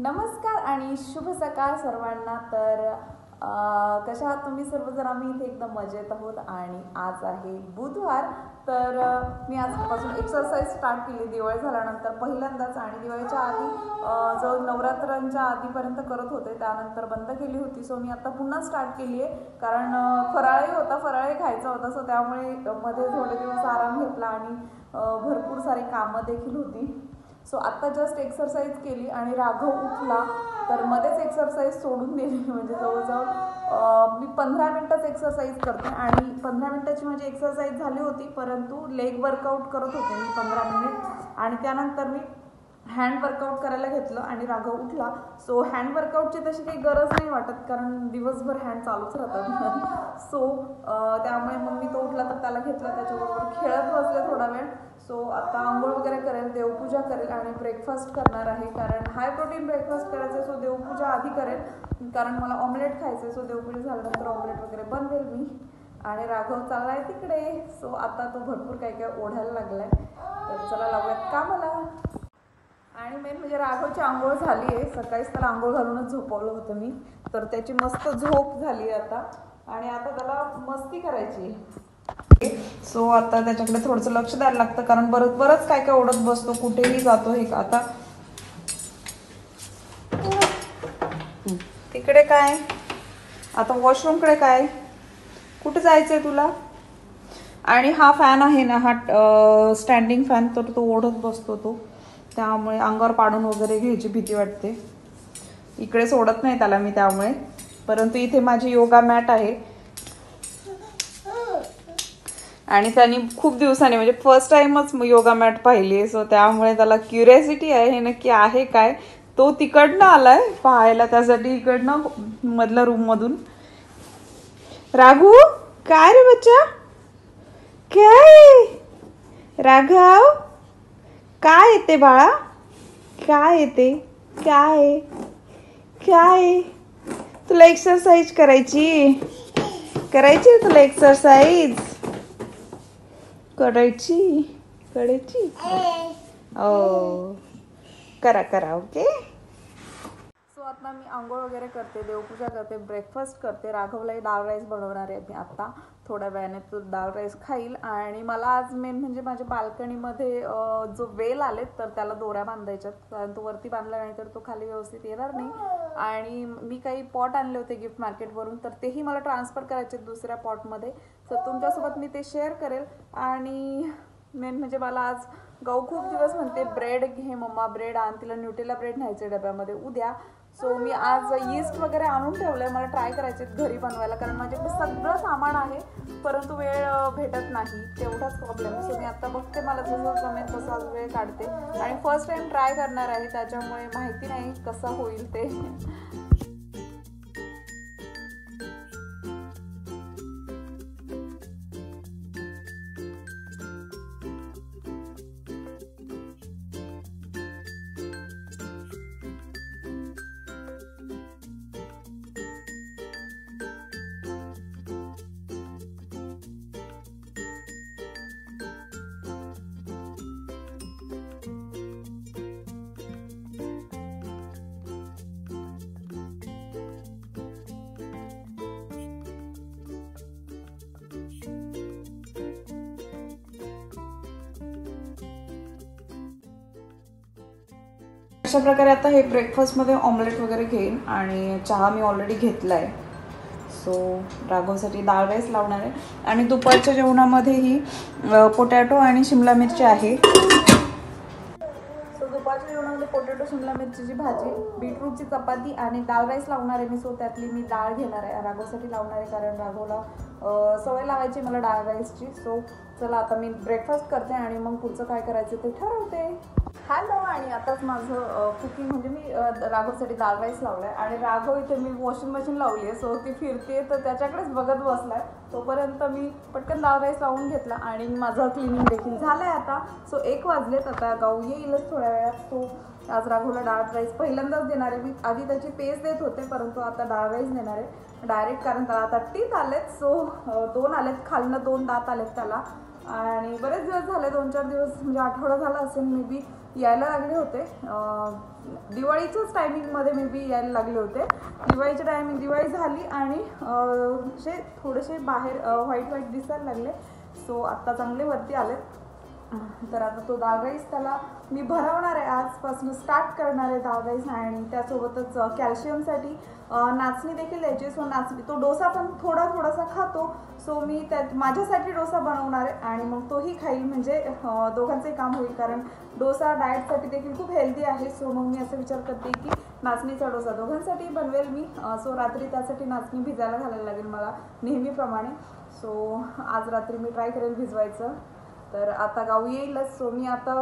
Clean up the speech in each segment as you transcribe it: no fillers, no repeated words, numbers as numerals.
नमस्कार आणि शुभ सकाळ सर्वांना। तर कशा आहात तुम्ही सर्वजण? आम्ही इथे एकदम मजेत आहोत आणि आज आहे बुधवार। तर मी आजपासून एक्सरसाइज स्टार्ट केली दिवाळी झाल्यानंतर पहिल्यांदाच, आणि दिवाळीच्या आधी जो नवरात्रांच्या आधीपर्यंत करत होते, त्यानंतर बंद केली होती। सो मी आता पुन्हा स्टार्ट केली आहे, कारण फराळी होता, फराळी खायचा होता। सो त्यामुळे मध्ये थोडे दिवस आराम घेतला आणि भरपूर सारी कामं देखील होती। सो आत्ता जस्ट एक्सरसाइज केली आणि राघव उठला, तर मध्येच एक्सरसाइज सोडून दिली। म्हणजे जवळजवळ मी 15 मिनिटच एक्सरसाइज करते आणि 15 मिनिटाची माझी एक्सरसाइज झाली होती, परंतु लेग वर्कआउट करत होते मी 15 मिनिट, आणि त्यानंतर मी हँड वर्कआउट करायला घेतलं आणि राघव उठला। सो हँड वर्कआउटची तशी काही गरज नाही वाटत, कारण दिवसभर हँड चालूच राहतात। सो त्यामुळे मग मी तो उठला तर त्याला घेतला, त्याच्याबरोबर खेळत बसले थोडा वेळ। सो आता आंघोळ वगैरे करेल, देवपूजा करेल आणि ब्रेकफास्ट करणार आहे, कारण हाय प्रोटीन ब्रेकफास्ट करायचं आहे। सो देवपूजा आधी करेल, कारण मला ऑमलेट खायचं आहे। सो देवपूजा झाल्यानंतर ऑमलेट वगैरे बनवेल मी, आणि राघव चालला आहे तिकडे। सो आता तो भरपूर काही काही ओढायला लागलाय, तर चला लागूयात कामाला। आणि मेन म्हणजे राघवची आंघोळ झाली आहे, सकाळीच त्याला आंघोळ घालूनच झोपवलं होतं मी, तर त्याची मस्त झोप झाली आहे आता, आणि आता त्याला मस्ती करायची। सो आता त्याच्याकडे थोडंसं लक्ष द्यायला लागतं, कारण बरंच काय काय ओढत बसतो, कुठेही जातो। हे आता तिकडे काय, आता वॉशरूमकडे काय, कुठे जायचंय तुला? आणि हा फॅन आहे ना, हा स्टँडिंग फॅन, तर तो ओढत बसतो तो, त्यामुळे अंगावर पाडून वगैरे घ्यायची भीती वाटते। इकडे सोडत नाही त्याला मी त्यामुळे, परंतु इथे माझी योगा मॅट आहे, आणि त्यांनी खूप दिवसांनी म्हणजे फर्स्ट टाइमच योगा मॅट पाहिली आहे। सो त्यामुळे त्याला क्युरियोसिटी आहे, हे नक्की आहे काय। तो तिकडनं आलाय पाहायला, त्यासाठी इकडनं मधल्या रूम मधून। राघू काय रे बच्चा, काय राघव, काय येते बाळा, काय येते, काय काय तुला एक्सरसाइज करायची तुला एक्सरसाइज करायची ओ, करा ओके। सो आता मी आंघोळ वगैरे करते, देवपूजा करते, ब्रेकफास्ट करते। राघवलाही डाळ राईस बनवणार आहे मी आता थोड्या वेळाने, तो डाळ राईस खाईल। आणि मला आज मेन म्हणजे माझ्या बाल्कनीमध्ये जो वेल आलेत, तर त्याला दोऱ्या बांधायच्यात, कारण तो वरती बांधला नाही तर तो खाली व्यवस्थित येणार नाही। आणि मी काही पॉट आणले होते गिफ्ट मार्केटवरून, तर तेही मला ट्रान्सफर करायचे दुसऱ्या पॉटमध्ये, तर तुमच्यासोबत मी ते शेअर करेल। आणि मेन म्हणजे मला आज गाऊ खूप दिवस म्हणते ब्रेड घे मम्मा, ब्रेड आण, तिला न्यूटेला ब्रेड न्यायचे डब्यामध्ये उद्या। सो मी आज यीस्ट वगैरे आणून ठेवलंय, मला ट्राय करायचे घरी बनवायला, कारण माझ्याकडे सगळं सामान आहे, परंतु वेळ भेटत नाही, तेवढाच प्रॉब्लेम। सो मी आता बघते, मला जसं जमेल तसं आज वेळ काढते, आणि फर्स्ट टाइम ट्राय करणार आहे, त्याच्यामुळे माहिती नाही कसं होईल ते। अशा प्रकारे आता हे ब्रेकफास्टमध्ये ऑमलेट वगैरे घेईन, आणि चहा मी ऑलरेडी घेतला आहे। सो राघवसाठी डाळ राईस लावणार आहे, आणि दुपारच्या जेवणामध्येही पोटॅटो आणि शिमला मिरची आहे। सो दुपारच्या जेवणामध्ये पोटॅटो शिमला मिरचीची भाजी, बीटरूटची चपाती आणि डाळ राईस लावणार आहे मी। सो त्यातली मी डाळ घेणार आहे, राघवसाठी लावणार आहे, कारण राघवला सवय लावायची मला डाळ राईसची। सो चला आता मी ब्रेकफास्ट करते आणि मग पुढचं काय करायचं ते ठरवते। हॅलो, आणि आताच माझं कुकिंग म्हणजे मी राघवसाठी डाळ राईस लावला आहे, आणि राघव इथे मी वॉशिंग मशीन लावली आहे, सो ती फिरते तर त्याच्याकडेच बघत बसला आहे। तोपर्यंत मी पटकन डाळ राईस लावून घेतला, आणि माझं क्लिनिंग देखील झालं आहे आता। सो 1 वाजलेत, आता गाऊ येईलच थोड्या वेळात। सो आज राघवला डाळ राईस पहिल्यांदाच देणार आहे मी, आधी त्याची पेस्ट देत होते, परंतु आता डाळ राईस देणार आहे डायरेक्ट, कारण त्याला आता टीथ आलेत। सो 2 आलेत, खालनं 2 दात आलेत त्याला, आणि बरेच दिवस झाले, 2-4 दिवस म्हणजे आठवडा झाला असेल मे बी, यायला लागले होते. दिवाळीच्याच टायमिंगमध्ये मे बी यायला लागले होते. दिवाळीच्या टायमिंग दिवाळी झाली आणि असे थोडेसे बाहेर व्हाईट दिसायला लागले. सो आत्ता चांगले वरती आले. तर आता तो डाळ राईस त्याला मी भरवणार आहे, आजपासून स्टार्ट करणार आहे डाळ राईस. आणि त्यासोबतच कॅल्शियमसाठी नाचणी देखील द्यायची. सो नाचणी तो डोसा पण थोडासा खातो. सो मी त्यात माझ्यासाठी डोसा बनवणार आहे आणि मग तोही खाईल, म्हणजे दोघांचंही काम होईल. कारण डोसा डाएटसाठी देखील खूप हेल्दी आहे. सो मग मी असं विचार करते की नाचणीचा डोसा दोघांसाठी बनवेल मी. सो रात्री त्यासाठी नाचणी भिजायला घालायला लागेल मला नेहमीप्रमाणे. सो आज रात्री मी ट्राय करेल भिजवायचं. तर आता गाऊ येईलच. सो मी आता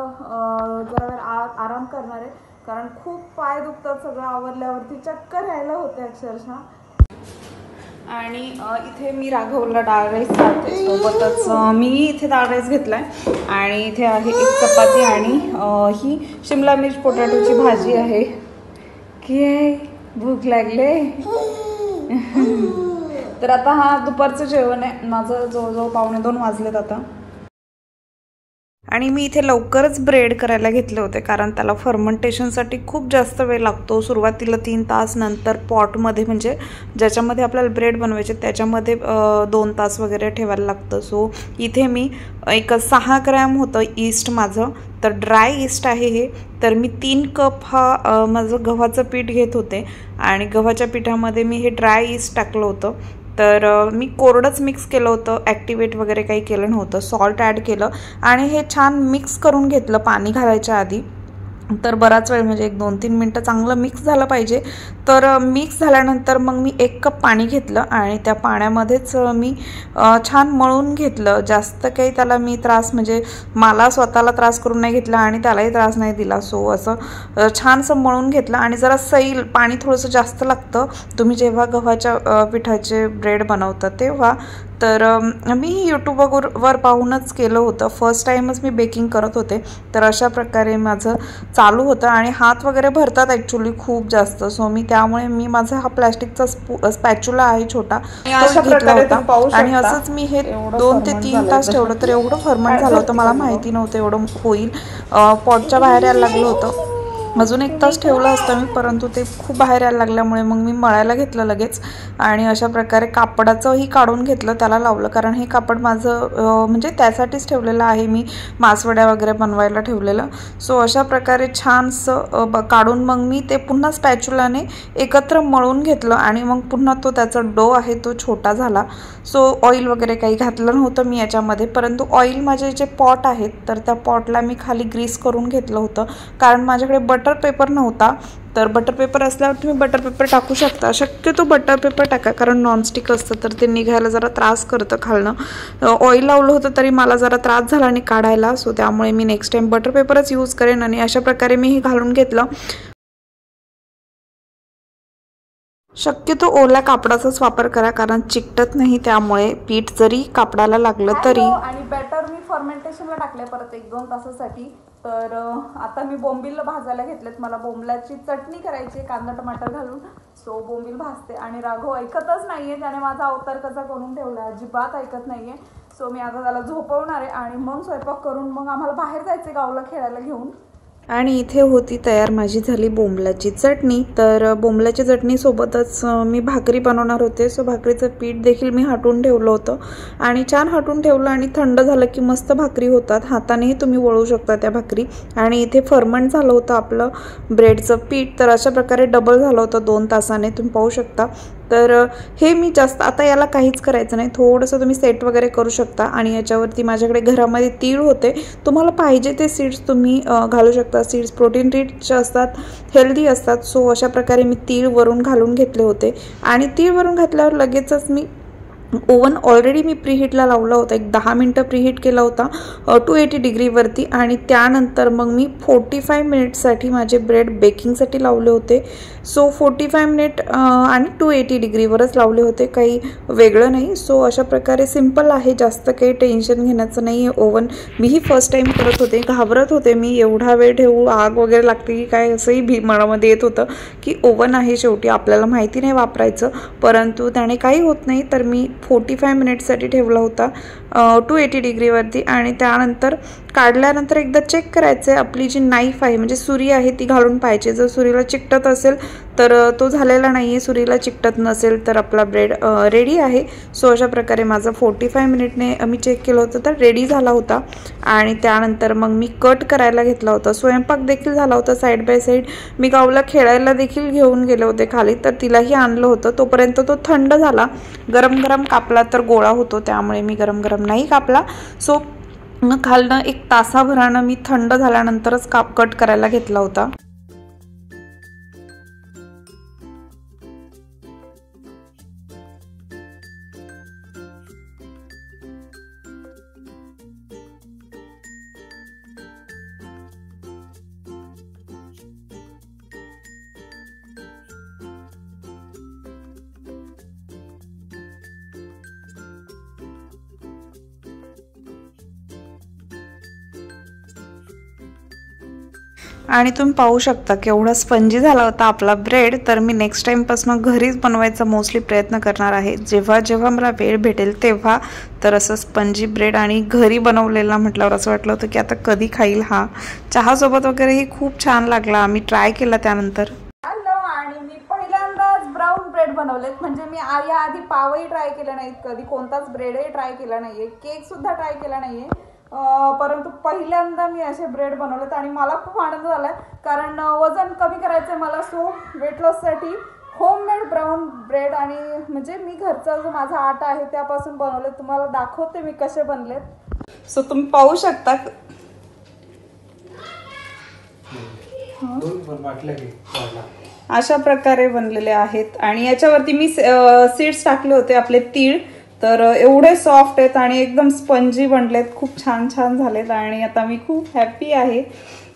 जरा वेळ आराम करणार आहे, कारण खूप पाय दुखतात. सगळं आवरल्यावरती चक्कर यायला होते अक्षरशः. आणि इथे मी राघवला डाळ राईस खाते. सोबतच मी इथे डाळ राईस घेतला आहे आणि इथे आहे एक चपाती आणि ही शिमला मिर्च पोटॅटोची भाजी आहे. की भूक लागले. तर आता हा दुपारचं जेवण आहे माझं. जवळजवळ 1:45 वाजलेत आता. आणि मी इथे लवकरच ब्रेड करायला घेतले होते, कारण त्याला फर्मेंटेशनसाठी खूप जास्त वेळ लागतो. सुरुवातीला 3 तास, नंतर पॉटमध्ये म्हणजे ज्याच्यामध्ये आपल्याला ब्रेड बनवायचे त्याच्यामध्ये 2 तास वगैरे ठेवायला लागतं. सो इथे मी एक 6 ग्रॅम होतं ईस्ट माझं. तर ड्राय ईस्ट आहे हे. तर मी 3 कप हा माझं गव्हाचं पीठ घेत होते आणि गव्हाच्या पिठामध्ये मी हे ड्राय ईस्ट टाकलं होतं. तर मी कोरडंच मिक्स केलं होतं, ॲक्टिवेट वगैरे काही केलं नव्हतं. सॉल्ट ॲड केलं आणि हे छान मिक्स करून घेतलं पाणी घालायच्या आधी. तर बराच वेळ म्हणजे 1-2-3 मिनटं चांगलं मिक्स झालं पाहिजे. तर मिक्स झाल्यानंतर मग मी 1 कप पाणी घेतलं आणि त्या पाण्यामध्येच मी छान मळून घेतलं. जास्त काही त्याला मी त्रास म्हणजे मला स्वतःला त्रास करून नाही घेतला आणि त्यालाही त्रास नाही दिला. सो असं छानसं मळून घेतलं. आणि जरा सैल पाणी थोडंसं जास्त लागतं तुम्ही जेव्हा गव्हाच्या पिठाचे ब्रेड बनवता तेव्हा. तर मी यूट्यूबवर पाहूनच केलं होतं. फर्स्ट टाईमच मी बेकिंग करत होते. तर अशा प्रकारे माझं चालू होतं आणि हात वगैरे भरतात ॲक्च्युली खूप जास्त. सो मी त्यामुळे मी माझा हा प्लॅस्टिकचा स्पॅच्युला आहे छोटा, तो घेतला होता. आणि असंच मी हे 2 ते 3 तास ठेवलं. तर एवढं फर्मेंट झालं होतं, मला माहिती नव्हतं एवढं होईल. पॉटच्या बाहेर यायला लागलं होतं. अजून 1 तास ठेवलं असतं मी, परंतु ते खूप बाहेर यायला लागल्यामुळे मग मी मळायला घेतलं लगेच. आणि अशा प्रकारे कापडाचंही काढून घेतलं, त्याला लावलं. कारण हे कापड माझं म्हणजे त्यासाठीच ठेवलेलं आहे मी, मासवड्या वगैरे बनवायला ठेवलेलं. सो अशा प्रकारे छानसं काढून मग मी ते पुन्हा स्पॅच्युलाने एकत्र मळून घेतलं आणि मग पुन्हा तो त्याचा डो आहे तो छोटा झाला. सो ऑइल वगैरे काही घातलं नव्हतं मी याच्यामध्ये, परंतु ऑइल माझे जे पॉट आहेत तर त्या पॉटला मी खाली ग्रीस करून घेतलं होतं. कारण माझ्याकडे बटर पेपर नव्हता. तर बटर पेपर असल्यावर तुम्ही बटर पेपर टाकू शकता. शक्यतो बटर पेपर टाका, कारण नॉनस्टिक असतं तर ते निघायला जरा त्रास करतं खालनं. ऑइल लावलं होतं तरी मला जरा त्रास झाला आणि काढायला. सो त्यामुळे मी नेक्स्ट टाईम बटर पेपरच यूज करेन. आणि अशा प्रकारे मी हे घालून घेतलं. शक्यतो ओल्या कापडाचाच वापर करा, कारण चिकटत नाही. त्यामुळे पीठ जरी कापडाला लागलं तरी. आणि बॅटर मी फर्मेंटेशनला टाकले परत 1-2 तासासाठी. तर आता मी बोंबील भाजायला घेतलेत. मला बोंबलाची चटणी करायची कांदा टमाटर घालून. सो बोंबील भाजते. आणि राघव ऐकतच नाहीये, त्याने माझा अवतार कसा करून ठेवला, अजिबात ऐकत नाहीये. सो मी आता त्याला झोपवणार आहे आणि मग स्वयंपाक करून मग आम्हाला बाहेर जायचे गावला खेळायला घेऊन. आणि इथे होती तयार माझी झाली बोंबलाची चटणी. तर बोंबलाची चटणीसोबतच मी भाकरी बनवणार होते. सो भाकरीचं पीठ देखील मी हटून ठेवलं होतं आणि छान हटून ठेवलं. आणि थंड झालं की मस्त भाकरी होतात. हातानेही तुम्ही वळू शकता त्या भाकरी. आणि इथे फर्मंट झालं होतं आपलं ब्रेडचं पीठ. तर अशा प्रकारे डबल झालं होतं 2 तासाने, तुम्ही पाहू शकता. तर हे मी जास्त आता याला काहीच करायचं नाही, थोडंसं तुम्ही सेट वगैरे करू शकता. आणि याच्यावरती माझ्याकडे घरामध्ये तीळ होते, तुम्हाला पाहिजे ते सीड्स तुम्ही घालू शकता. सीड्स प्रोटीन रिच असतात, हेल्दी असतात. सो अशा प्रकारे मी तीळ वरून घालून घेतले होते. आणि तीळ वरून घातल्यावर लगेचच मी ओव्हन ऑलरेडी मी प्रीहीटला लावला होता, एक 10 मिनटं प्रीहीट केला होता 280 डिग्रीवरती. आणि त्यानंतर मग मी 45 मिनिटसाठी माझे ब्रेड बेकिंगसाठी लावले होते. सो 45 मिनिट आणि 280 डिग्रीवरच लावले होते, काही वेगळं नाही. सो अशा प्रकारे सिम्पल आहे, जास्त काही टेन्शन घेण्याचं नाही आहे. ओव्हन मीही फर्स्ट टाईम करत होते, घाबरत होते मी एवढा वेळ ठेवू, आग वगैरे लागते की काय, असंही मनामध्ये येत होतं की ओव्हन आहे शेवटी, आपल्याला माहिती नाही वापरायचं. परंतु त्याने काही होत नाही. तर मी 45 मिनिटसाठी ठेवला होता 280 डिग्रीवरती आणि त्यानंतर काढल्यानंतर एकदा चेक करायचं आहे. आपली जी नाईफ आहे म्हणजे सुरी आहे ती घालून पाहिजे. जर सुरीला चिकटत असेल तर तो झालेला नाही आहे, सुरीला चिकटत नसेल तर आपला ब्रेड रेडी आहे. सो अशा प्रकारे माझं 45 मिनिटने मी चेक केलं होतं तर रेडी झाला होता. आणि त्यानंतर मग मी कट करायला घेतला होता. स्वयंपाक देखील झाला होता साईड बाय साईड. मी गाऊला खेळायला देखील घेऊन गेले होते खाली, तर तिलाही आणलं होतं. तोपर्यंत तो थंड झाला. गरम गरम कापला तर गोळा होतो, त्यामुळे मी गरम गरम नाही कापला. सो खालनं 1 तासाभरानं मी थंड झाल्यानंतरच कट करायला घेतला होता. आणि तुम्ही पाहू शकता केवढा स्पंजी झाला होता आपला ब्रेड. तर मी नेक्स्ट टाईमपासून घरीच बनवायचा मोस्टली प्रयत्न करणार आहे. जेव्हा जेव्हा मला वेळ भेटेल तेव्हा. तर असं स्पंजी ब्रेड आणि घरी बनवलेला म्हटल्यावर असं वाटलं होतं की आता कधी खाईल हा. चहासोबत वगैरेही खूप छान लागला. आम्ही ट्राय केला त्यानंतर. आणि मी पहिल्यांदाच ब्राऊन ब्रेड बनवलेत. म्हणजे मी याआधी पावही ट्राय केले नाहीत, कधी कोणताच ब्रेडही ट्राय केला नाहीये, केक सुद्धा ट्राय केला नाहीये. परंतु पहिल्यांदा मी असे ब्रेड बनवलेत आणि मला खूप आनंद झाला कारण वजन कमी करायचं आहे मला. सो वेट लॉससाठी होममेड ब्राऊन ब्रेड आणि म्हणजे मी घरचा जो माझा आटा आहे त्यापासून बनवले. तुम्हाला दाखवते मी कसे बनलेत. सो तुम्ही पाहू शकता अशा प्रकारे बनलेले आहेत. आणि याच्यावरती मी सीड्स टाकले होते आपले तीळ. तर एवढे सॉफ्ट आहेत आणि एकदम स्पंजी बनलेत, खूप छान छान झालेत. आणि आता मी खूप हॅप्पी आहे.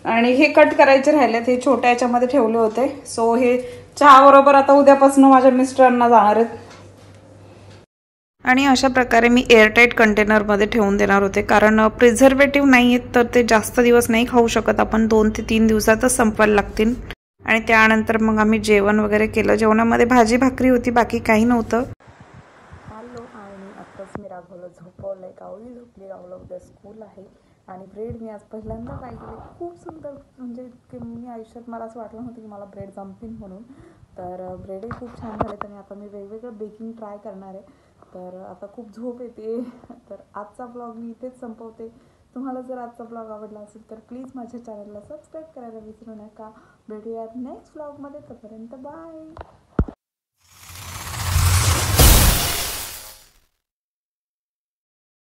आणि हे कट करायचे राहिलेत, हे छोट्या याच्यामध्ये ठेवले होते. सो हे चहाबरोबर आता उद्यापासून माझ्या मिस्टरांना जाणार आहेत. आणि अशा प्रकारे मी एअरटाईट कंटेनरमध्ये ठेवून देणार होते कारण प्रिझर्वेटिव्ह नाही आहेत तर ते जास्त दिवस नाही खाऊ शकत आपण. 2 ते 3 दिवसातच संपवायला लागतील. आणि त्यानंतर मग आम्ही जेवण वगैरे केलं. जेवणामध्ये भाजी भाकरी होती, बाकी काही नव्हतं. आणि आत्ताच मी राघवला झोपवलंय. गावली झोपली, गावला उद्या स्कूल आहे. आणि ब्रेड मी आज पहिल्यांदा ट्राय केले, खूप सुंदर. म्हणजे की मी आयुष्यात मला असं वाटलं नव्हतं की मला ब्रेड जमतील म्हणून. तर ब्रेडही खूप छान झालेत. आणि आता मी वेगवेगळं बेकिंग ट्राय करणार आहे. तर आता खूप झोप येते. तर आजचा ब्लॉग मी इथेच संपवते. तुम्हाला जर आजचा ब्लॉग आवडला असेल तर प्लीज माझ्या चॅनलला सबस्क्राईब करायला विसरू नका. भेटूयात नेक्स्ट ब्लॉगमध्ये. तोपर्यंत बाय.